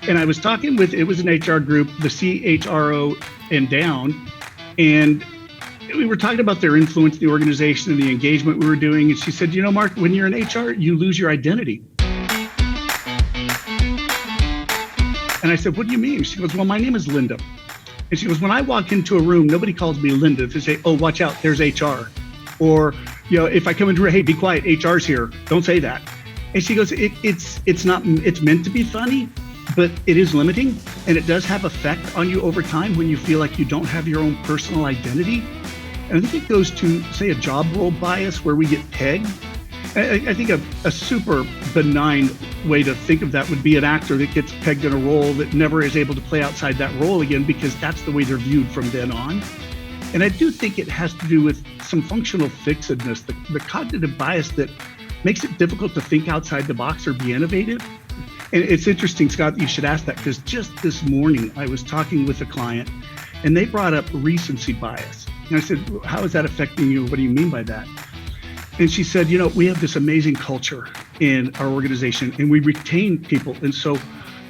And I was talking with, it was an HR group, the CHRO and down, and we were talking about their influence in the organization and the engagement we were doing. And she said, you know, Mark, when you're in HR, you lose your identity. And I said, what do you mean? She goes, well, my name is Linda. And she goes, when I walk into a room, nobody calls me Linda. They say, oh, watch out, there's HR. Or, you know, if I come into her, hey, be quiet, HR's here. Don't say that. And she goes, it's meant to be funny, but it is limiting. And it does have effect on you over time when you feel like you don't have your own personal identity. And I think it goes to, say, a job role bias where we get pegged. I think a super benign way to think of that would be an actor that gets pegged in a role that never is able to play outside that role again, because that's the way they're viewed from then on. And I do think it has to do with some functional fixedness, the cognitive bias that makes it difficult to think outside the box or be innovative. And it's interesting, Scott, you should ask that, because just this morning I was talking with a client and they brought up recency bias. And I said, how is that affecting you? What do you mean by that? And she said, you know, we have this amazing culture in our organization and we retain people. And so,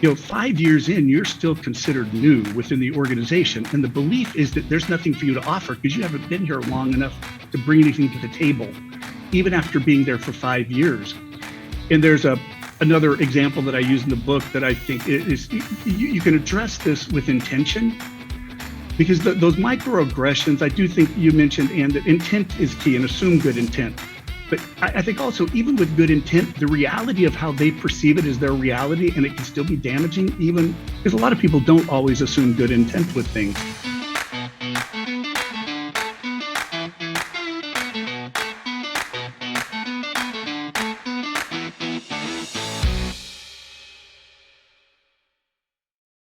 you know, 5 years in, you're still considered new within the organization. And the belief is that there's nothing for you to offer because you haven't been here long enough to bring anything to the table, even after being there for 5 years. And there's another example that I use in the book that I think is, you can address this with intention. Because those microaggressions, I do think you mentioned, and that intent is key, and assume good intent. But I think also, even with good intent, the reality of how they perceive it is their reality, and it can still be damaging, even because a lot of people don't always assume good intent with things.